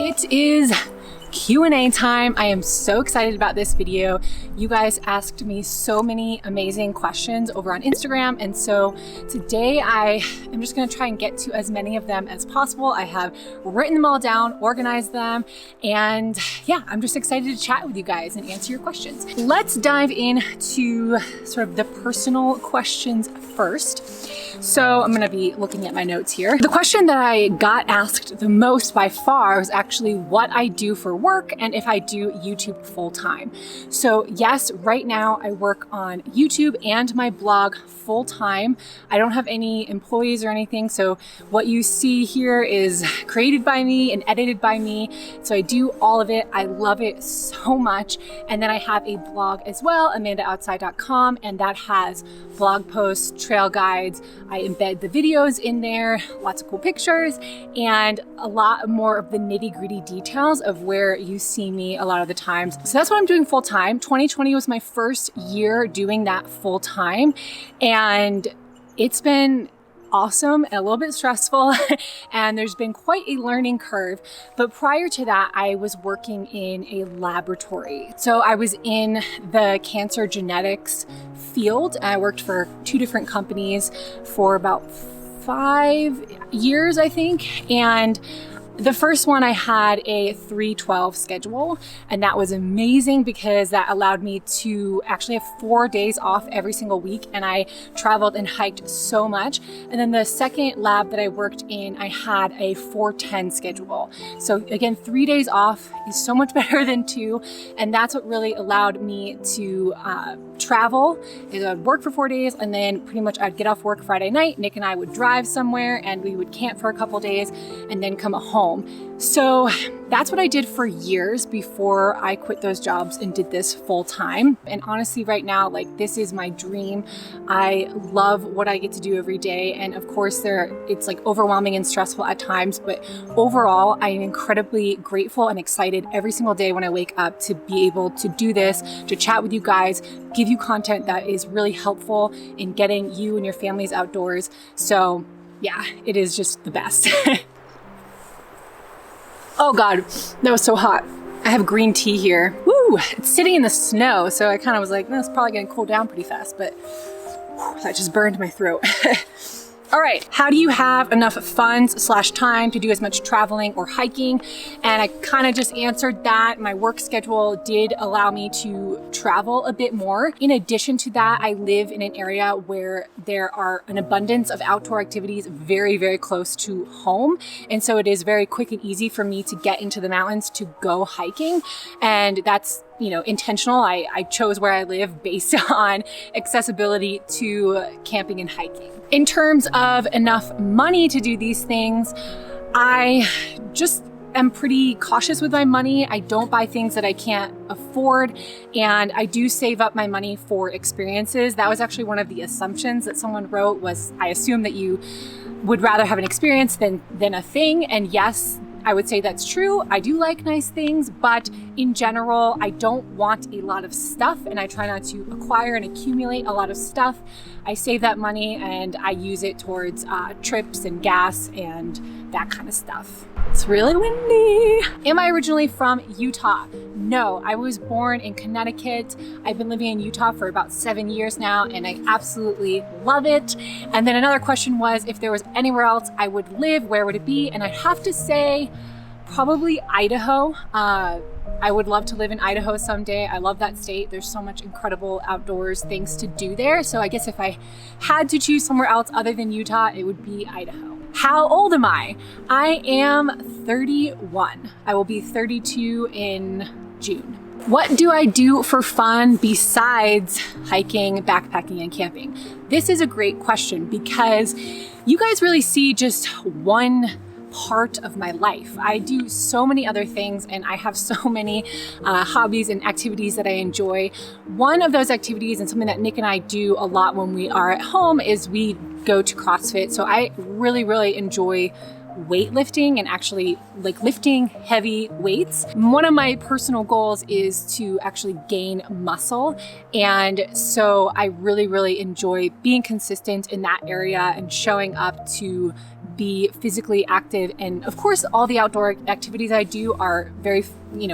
It is Q&A time. I am so excited about this video. You guys asked me so many amazing questions over on Instagram, and so today I am just going to try and get to as many of them as possible. I have written them all down, organized them, and yeah, I'm just excited to chat with you guys and answer your questions. Let's dive into sort of the personal questions first. So I'm going to be looking at my notes here. The question that I got asked the most by far was actually what I do for work and if I do YouTube full time. So yes, right now I work on YouTube and my blog full time. I don't have any employees or anything. So what you see here is created by me and edited by me. So I do all of it. I love it so much. And then I have a blog as well, amandaoutside.com, and that has blog posts, trail guides. I embed the videos in there, lots of cool pictures, and a lot more of the nitty-gritty details of where you see me a lot of the times. So that's what I'm doing full time. 2020 was my first year doing that full time, and it's been awesome and a little bit stressful and there's been quite a learning curve. But prior to that, I was working in a laboratory. So I was in the cancer genetics field. I worked for 2 different companies for about 5 years, I think. And the first one, I had a 3/12 schedule, and that was amazing because that allowed me to actually have 4 days off every single week, and I traveled and hiked so much. And then the second lab that I worked in, I had a 4/10 schedule. So again, 3 days off is so much better than 2, and that's what really allowed me to travel. Is I'd work for 4 days, and then pretty much I'd get off work Friday night. Nick and I would drive somewhere, and we would camp for a couple days, and then come home. So that's what I did for years before I quit those jobs and did this full time. And honestly, right now, like, this is my dream. I love what I get to do every day. And of course, it's like overwhelming and stressful at times, but overall, I am incredibly grateful and excited every single day when I wake up to be able to do this, to chat with you guys, give you content that is really helpful in getting you and your families outdoors. So yeah, it is just the best. Oh God, that was so hot. I have green tea here. Woo, it's sitting in the snow. So I kind of was like, no, it's probably gonna cool down pretty fast, but whew, that just burned my throat. All right, how do you have enough funds/time to do as much traveling or hiking? And I kind of just answered that. My work schedule did allow me to travel a bit more. In addition to that, I live in an area where there are an abundance of outdoor activities very, very close to home. And so it is very quick and easy for me to get into the mountains to go hiking. And that's, you know, intentional. I chose where I live based on accessibility to camping and hiking. In terms of enough money to do these things, I just am pretty cautious with my money. I don't buy things that I can't afford, and I do save up my money for experiences. That was actually one of the assumptions that someone wrote, was I assume that you would rather have an experience than a thing. And yes, I would say that's true. I do like nice things, but in general, I don't want a lot of stuff, and I try not to acquire and accumulate a lot of stuff. I save that money and I use it towards trips and gas and that kind of stuff. It's really windy. Am I originally from Utah? No, I was born in Connecticut. I've been living in Utah for about 7 years now, and I absolutely love it. And then another question was, if there was anywhere else I would live, where would it be? And I have to say, probably Idaho. I would love to live in Idaho someday. I love that state. There's so much incredible outdoors things to do there. So I guess if I had to choose somewhere else other than Utah, it would be Idaho. How old am I? I am 31. I will be 32 in June. What do I do for fun besides hiking, backpacking, and camping? This is a great question because you guys really see just one part of my life. I do so many other things, and I have so many hobbies and activities that I enjoy. One of those activities, and something that Nick and I do a lot when we are at home, is we go to CrossFit. So I really, really enjoy weightlifting and actually like lifting heavy weights. One of my personal goals is to actually gain muscle. And so I really, really enjoy being consistent in that area and showing up to be physically active. And of course, all the outdoor activities I do are very,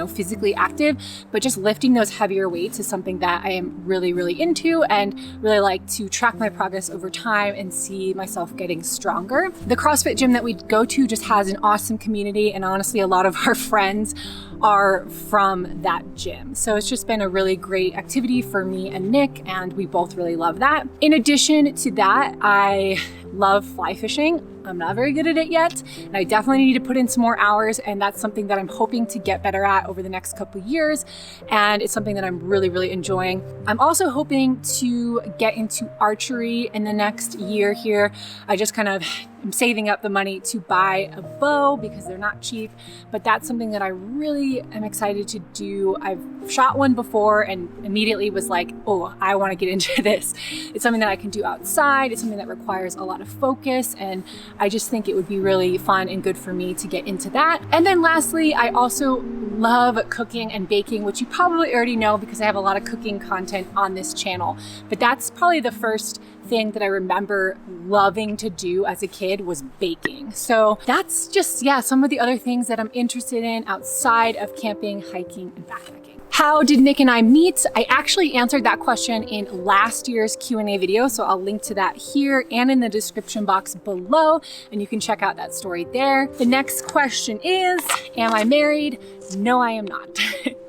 physically active, but just lifting those heavier weights is something that I am really, really into and really like to track my progress over time and see myself getting stronger. The CrossFit gym that we go to just has an awesome community, and honestly, a lot of our friends are from that gym. So it's just been a really great activity for me and Nick, and we both really love that. In addition to that, I love fly fishing. I'm not very good at it yet, and I definitely need to put in some more hours, and that's something that I'm hoping to get better at over the next couple of years, and it's something that I'm really, really enjoying. I'm also hoping to get into archery in the next year here. I just kind of am saving up the money to buy a bow because they're not cheap, but that's something that I really am excited to do. I've shot one before and immediately was like, oh, I want to get into this. It's something that I can do outside. It's something that requires a lot of focus, and I just think it would be really fun and good for me to get into that. And then lastly, I also love cooking and baking, which you probably already know because I have a lot of cooking content on this channel. But that's probably the first thing that I remember loving to do as a kid was baking. So that's just, some of the other things that I'm interested in outside of camping, hiking, and backpacking. How did Nick and I meet? I actually answered that question in last year's Q&A video, so I'll link to that here and in the description box below, and you can check out that story there. The next question is, am I married? No, I am not.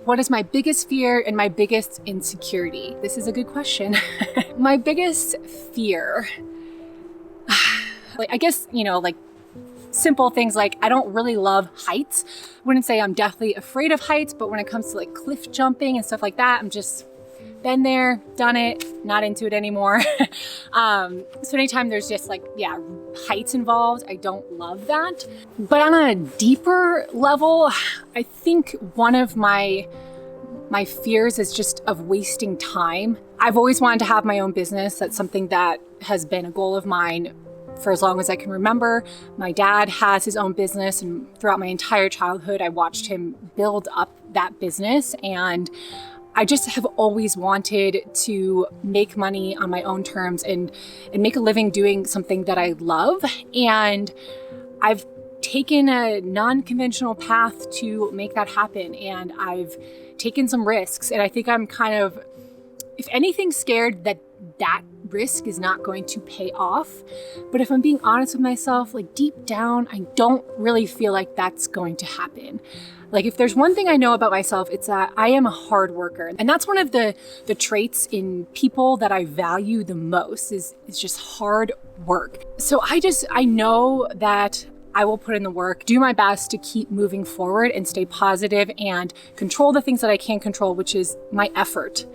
What is my biggest fear and my biggest insecurity? This is a good question. My biggest fear, I guess, simple things like I don't really love heights. I wouldn't say I'm deathly afraid of heights, but when it comes to cliff jumping and stuff like that, I'm just been there, done it, not into it anymore. So anytime there's just heights involved, I don't love that. But on a deeper level, I think one of my fears is just of wasting time. I've always wanted to have my own business. That's something that has been a goal of mine for as long as I can remember. My dad has his own business, and throughout my entire childhood, I watched him build up that business. And I just have always wanted to make money on my own terms and make a living doing something that I love. And I've taken a non-conventional path to make that happen. And I've taken some risks. And I think I'm kind of, if anything, scared that risk is not going to pay off. But if I'm being honest with myself, deep down, I don't really feel like that's going to happen. If there's one thing I know about myself, it's that I am a hard worker. And that's one of the traits in people that I value the most is just hard work. So I know that I will put in the work, do my best to keep moving forward and stay positive and control the things that I can control, which is my effort.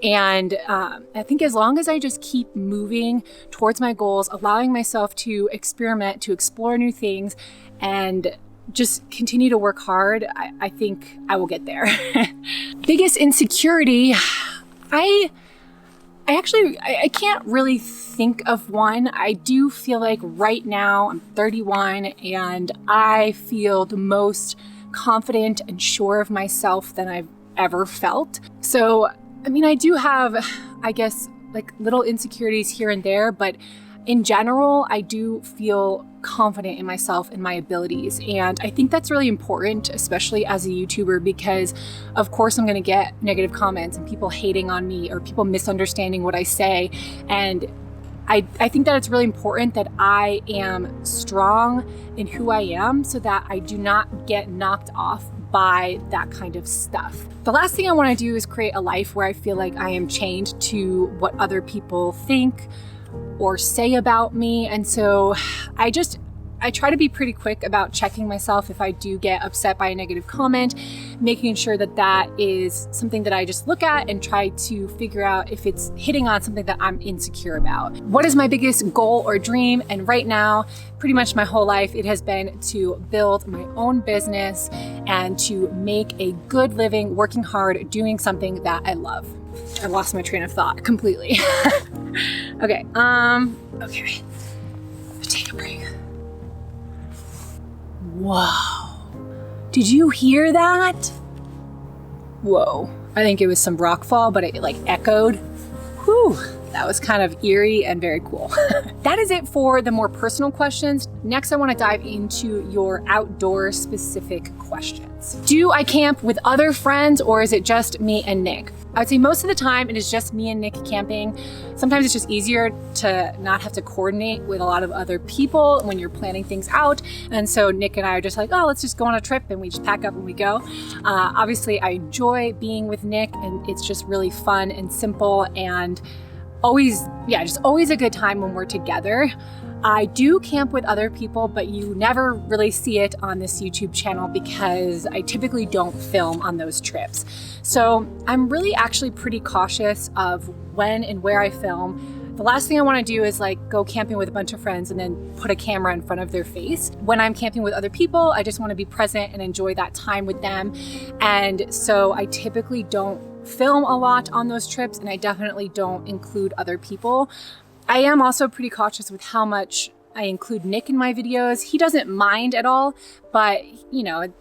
And I think as long as I just keep moving towards my goals, allowing myself to experiment, to explore new things, and just continue to work hard, I think I will get there. Biggest insecurity, I can't really think of one. I do feel like right now I'm 31 and I feel the most confident and sure of myself than I've ever felt. So, I do have, little insecurities here and there, but in general, I do feel confident in myself and my abilities. And I think that's really important, especially as a YouTuber, because of course I'm going to get negative comments and people hating on me or people misunderstanding what I say. And I think that it's really important that I am strong in who I am so that I do not get knocked off by that kind of stuff. The last thing I want to do is create a life where I feel like I am chained to what other people think or say about me. And so I try to be pretty quick about checking myself if I do get upset by a negative comment, making sure that that is something that I just look at and try to figure out if it's hitting on something that I'm insecure about. What is my biggest goal or dream? And right now, pretty much my whole life, it has been to build my own business and to make a good living, working hard, doing something that I love. I lost my train of thought completely. Okay, take a break. Whoa, did you hear that? Whoa, I think it was some rock fall, but it echoed. Whew, That was kind of eerie and very cool. That is it for the more personal questions. Next, I want to dive into your outdoor specific questions. Do I camp with other friends or is it just me and Nick? I would say most of the time it is just me and Nick camping. Sometimes it's just easier to not have to coordinate with a lot of other people when you're planning things out. And so Nick and I are just like, oh, let's just go on a trip, and we just pack up and we go. Obviously, I enjoy being with Nick, and it's just really fun and simple, and just always a good time when we're together. I do camp with other people, but you never really see it on this YouTube channel because I typically don't film on those trips. So I'm really actually pretty cautious of when and where I film. The last thing I want to do is like go camping with a bunch of friends and then put a camera in front of their face. When I'm camping with other people, I just want to be present and enjoy that time with them. And so I typically don't film a lot on those trips, and I definitely don't include other people. I am also pretty cautious with how much I include Nick in my videos. He doesn't mind at all, but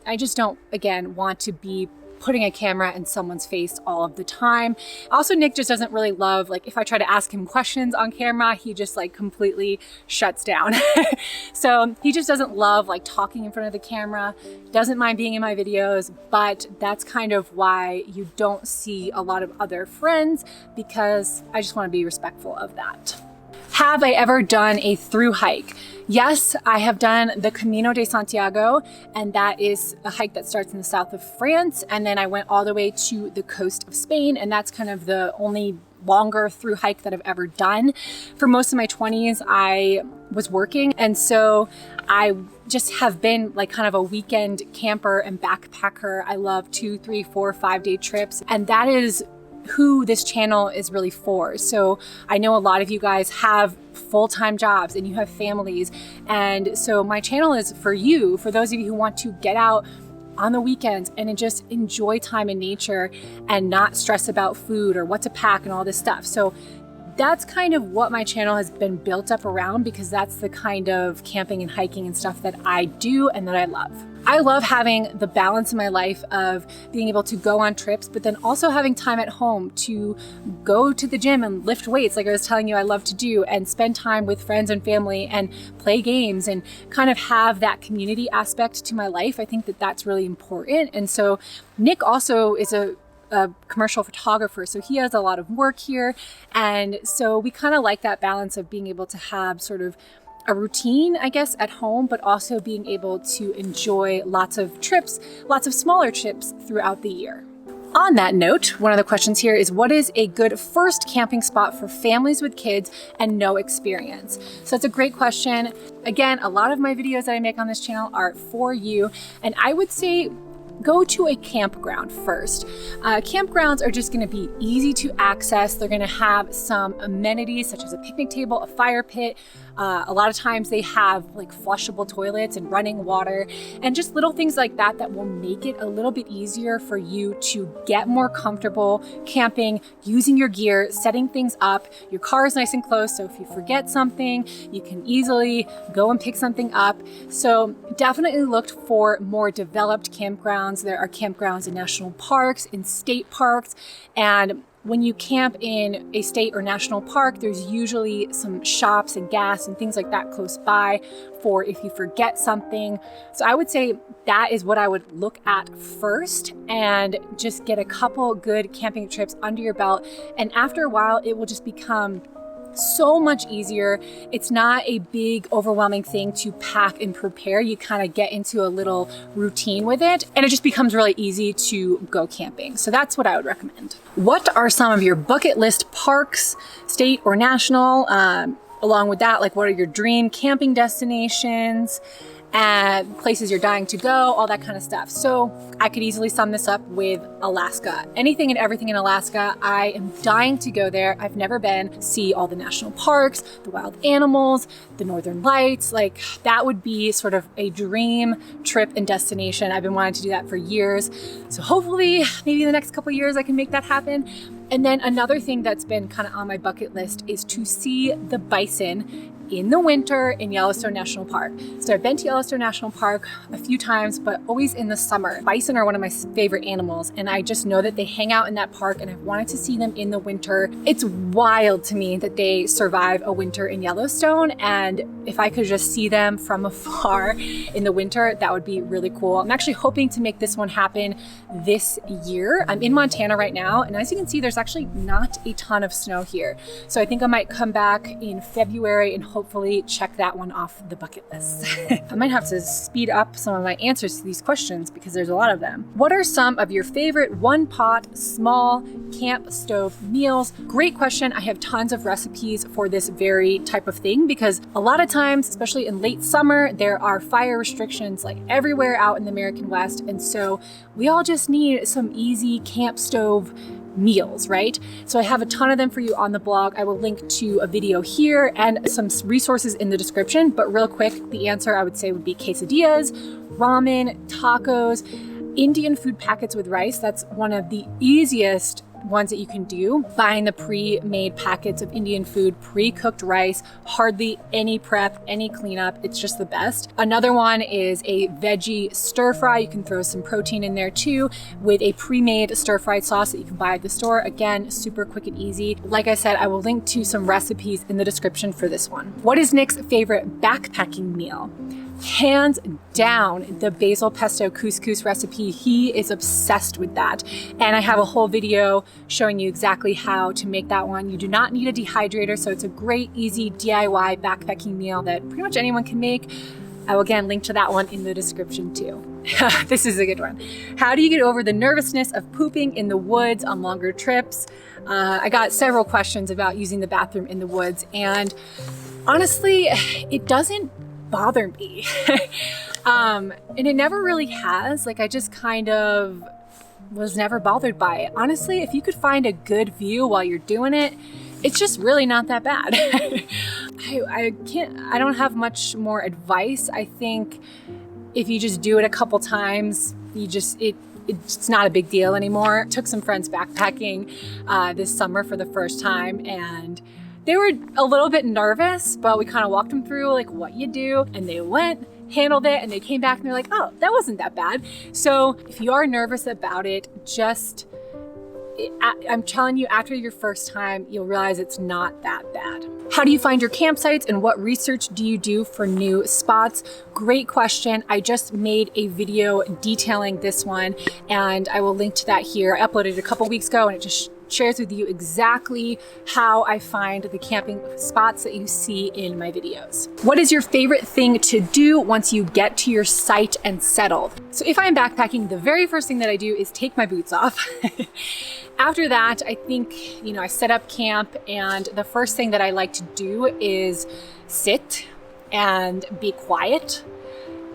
I just don't, again, want to be putting a camera in someone's face all of the time. Also, Nick just doesn't really love, like if I try to ask him questions on camera, he just like completely shuts down. So he just doesn't love like talking in front of the camera, doesn't mind being in my videos, but that's kind of why you don't see a lot of other friends, because I just want to be respectful of that. Have I ever done a through hike? Yes, I have done the Camino De Santiago, and that is a hike that starts in the south of France, and then I went all the way to the coast of Spain, and that's kind of the only longer through hike that I've ever done. For most of my 20s, I was working, and so I just have been like kind of a weekend camper and backpacker. I love 2, 3, 4, 5-day trips, and that is who this channel is really for. So I know a lot of you guys have full-time jobs and you have families, and so my channel is for you, for those of you who want to get out on the weekends and just enjoy time in nature and not stress about food or what to pack and all this stuff. So that's kind of what my channel has been built up around, because that's the kind of camping and hiking and stuff that I do and that I love. I love having the balance in my life of being able to go on trips, but then also having time at home to go to the gym and lift weights, like I was telling you I love to do, and spend time with friends and family and play games and kind of have that community aspect to my life. I think that that's really important. And so Nick also is a commercial photographer, so he has a lot of work here, and so we kind of like that balance of being able to have sort of a routine, I guess, at home, but also being able to enjoy lots of trips, lots of smaller trips throughout the year. On that note, one of the questions here is, what is a good first camping spot for families with kids and no experience? So that's a great question. Again, a lot of my videos that I make on this channel are for you, and I would say go to a campground first. Campgrounds are just going to be easy to access. They're going to have some amenities such as a picnic table, a fire pit. A lot of times they have like flushable toilets and running water and just little things like that that will make it a little bit easier for you to get more comfortable camping, using your gear, setting things up. Your car is nice and close, so if you forget something, you can easily go and pick something up. So definitely look for more developed campgrounds. There are campgrounds in national parks, in state parks, and when you camp in a state or national park, there's usually some shops and gas and things like that close by for if you forget something. So I would say that is what I would look at first, and just get a couple good camping trips under your belt. And after a while, it will just become so much easier. It's not a big, overwhelming thing to pack and prepare. You kind of get into a little routine with it, and it just becomes really easy to go camping. So that's what I would recommend. What are some of your bucket list parks, state or national? Along with that, like what are your dream camping destinations? And places you're dying to go, all that kind of stuff. So I could easily sum this up with Alaska. Anything and everything in Alaska. I am dying to go there. I've never been. See all the national parks, the wild animals, the northern lights. Like that would be sort of a dream trip and destination. I've been wanting to do that for years. So hopefully maybe in the next couple of years I can make that happen. And then another thing that's been kind of on my bucket list is to see the bison in the winter in Yellowstone National Park. So I've been to Yellowstone National Park a few times, but always in the summer. Bison are one of my favorite animals, and I just know that they hang out in that park, and I've wanted to see them in the winter. It's wild to me that they survive a winter in Yellowstone, and if I could just see them from afar in the winter, that would be really cool. I'm actually hoping to make this one happen this year. I'm in Montana right now, and as you can see, there's actually not a ton of snow here. So I think I might come back in February and hopefully check that one off the bucket list. I might have to speed up some of my answers to these questions because there's a lot of them. What are some of your favorite one-pot, small camp stove meals? Great question. I have tons of recipes for this very type of thing because a lot of times, especially in late summer, there are fire restrictions like everywhere out in the American West. And so we all just need some easy camp stove meals, right? So I have a ton of them for you on the blog. I will link to a video here and some resources in the description, but real quick, the answer I would say would be quesadillas, ramen, tacos, Indian food packets with rice. That's one of the easiest ones that you can do. Buying the pre-made packets of Indian food, pre-cooked rice, hardly any prep, any cleanup. It's just the best. Another one is a veggie stir fry. You can throw some protein in there too with a pre-made stir fried sauce that you can buy at the store. Again, super quick and easy. Like I said, I will link to some recipes in the description for this one. What is Nick's favorite backpacking meal? Hands down, the basil pesto couscous recipe. He is obsessed with that. And I have a whole video showing you exactly how to make that one. You do not need a dehydrator, so it's a great, easy DIY backpacking meal that pretty much anyone can make. I will again link to that one in the description too. This is a good one. How do you get over the nervousness of pooping in the woods on longer trips? I got several questions about using the bathroom in the woods, and honestly, it doesn't bother me. And it never really has. Like, I just kind of was never bothered by it. Honestly, if you could find a good view while you're doing it, it's just really not that bad. I don't have much more advice. I think if you just do it a couple times, it's not a big deal anymore. Took some friends backpacking this summer for the first time, and they were a little bit nervous, but we kind of walked them through like what you do, and they went, handled it, and they came back and they're like, oh, that wasn't that bad. So if you are nervous about it, I'm telling you, after your first time, you'll realize it's not that bad. How do you find your campsites, and what research do you do for new spots? Great question. I just made a video detailing this one, and I will link to that here. I uploaded it a couple weeks ago, and it just shares with you exactly how I find the camping spots that you see in my videos. What is your favorite thing to do once you get to your site and settled? So if I'm backpacking, the very first thing that I do is take my boots off. After that, I think, I set up camp, and the first thing that I like to do is sit and be quiet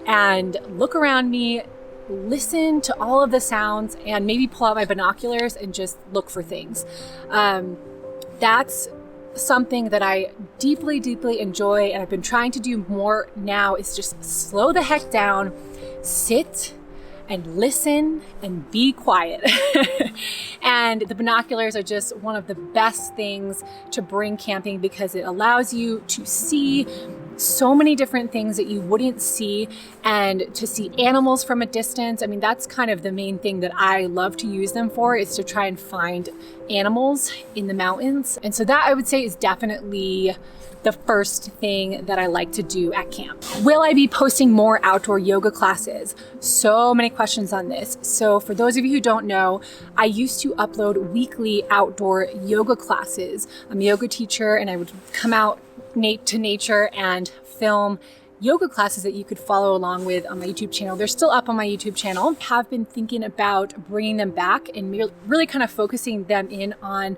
and look around me, listen to all of the sounds, and maybe pull out my binoculars and just look for things. That's something that I deeply, deeply enjoy, and I've been trying to do more now, is just slow the heck down, sit and listen and be quiet. And the binoculars are just one of the best things to bring camping because it allows you to see so many different things that you wouldn't see, and to see animals from a distance. I mean, that's kind of the main thing that I love to use them for, is to try and find animals in the mountains. And so that, I would say, is definitely the first thing that I like to do at camp. Will I be posting more outdoor yoga classes? So many questions on this. So for those of you who don't know, I used to upload weekly outdoor yoga classes. I'm a yoga teacher, and I would come out to nature and film yoga classes that you could follow along with on my YouTube channel. They're still up on my YouTube channel. Have been thinking about bringing them back and really kind of focusing them in on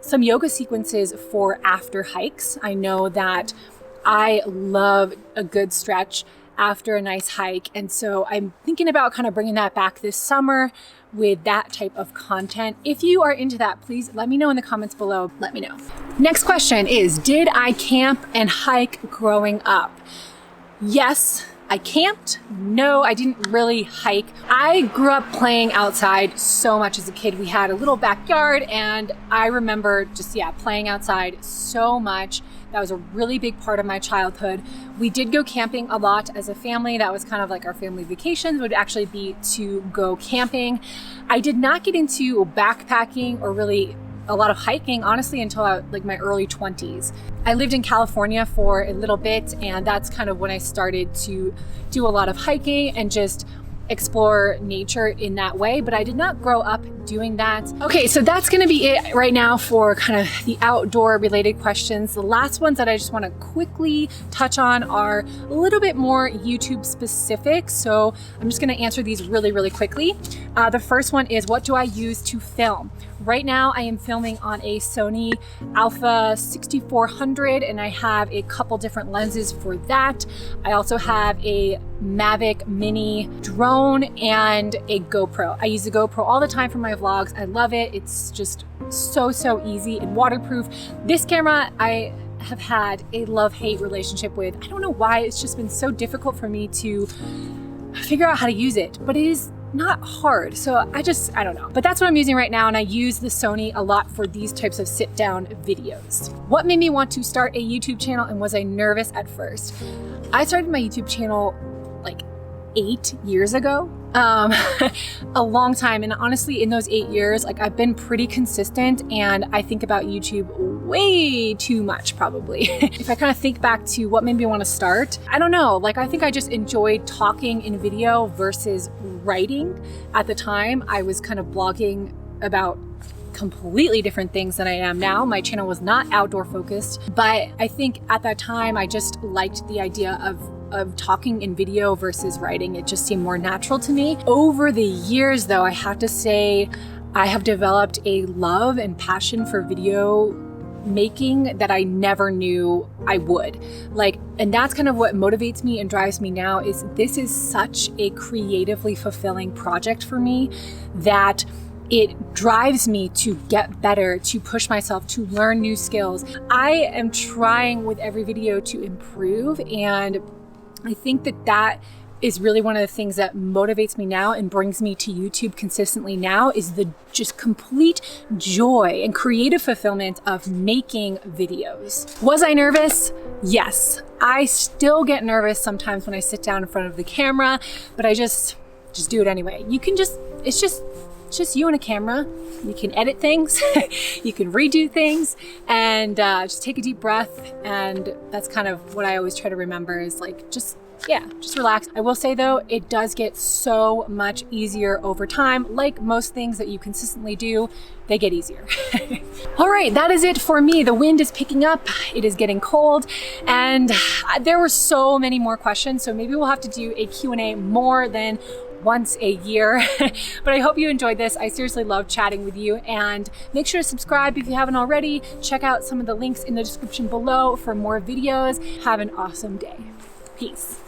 some yoga sequences for after hikes. I know that I love a good stretch after a nice hike, and so I'm thinking about kind of bringing that back this summer with that type of content. If you are into that, please let me know in the comments below. Let me know. Next question is, did I camp and hike growing up? Yes, I camped. No, I didn't really hike. I grew up playing outside so much as a kid. We had a little backyard and I remember just, playing outside so much. That was a really big part of my childhood. We did go camping a lot as a family. That was kind of like our family vacations would actually be to go camping. I did not get into backpacking or really a lot of hiking, honestly, until like my early 20s. I lived in California for a little bit, and that's kind of when I started to do a lot of hiking and just explore nature in that way, but I did not grow up doing that. Okay, so that's gonna be it right now for kind of the outdoor related questions. The last ones that I just wanna quickly touch on are a little bit more YouTube specific, so I'm just gonna answer these really, really quickly. The first one is, what do I use to film? Right now I am filming on a Sony Alpha 6400 and I have a couple different lenses for that. I also have a Mavic Mini drone and a GoPro. I use the GoPro all the time for my vlogs. I love it. It's just so easy and waterproof. This camera I have had a love-hate relationship with. I don't know why, it's just been so difficult for me to figure out how to use it, but it is not hard. So I don't know. But that's what I'm using right now, and I use the Sony a lot for these types of sit-down videos. What made me want to start a YouTube channel, and was I nervous at first? I started my YouTube channel like 8 years ago. A long time, and honestly in those 8 years, like I've been pretty consistent, and I think about YouTube way too much probably. If I kind of think back to what made me want to start, I don't know, like I think I just enjoyed talking in video versus writing. At the time I was kind of blogging about completely different things than I am now. My channel was not outdoor focused, but I think at that time I just liked the idea of talking in video versus writing. It just seemed more natural to me. Over the years though, I have to say I have developed a love and passion for video making that I never knew I would. And that's kind of what motivates me and drives me now. Is this is such a creatively fulfilling project for me that it drives me to get better, to push myself, to learn new skills. I am trying with every video to improve, and I think that is really one of the things that motivates me now and brings me to YouTube consistently now, is the just complete joy and creative fulfillment of making videos. Was I nervous? Yes. I still get nervous sometimes when I sit down in front of the camera, but I just do it anyway. It's just you and a camera. You can edit things, you can redo things, and just take a deep breath. And that's kind of what I always try to remember, is like, just relax. I will say though, it does get so much easier over time. Like most things that you consistently do, they get easier. All right, that is it for me. The wind is picking up, it is getting cold, and there were so many more questions, so maybe we'll have to do a Q&A more than once a year. But I hope you enjoyed this. I seriously love chatting with you, and make sure to subscribe if you haven't already. Check out some of the links in the description below for more videos. Have an awesome day. Peace.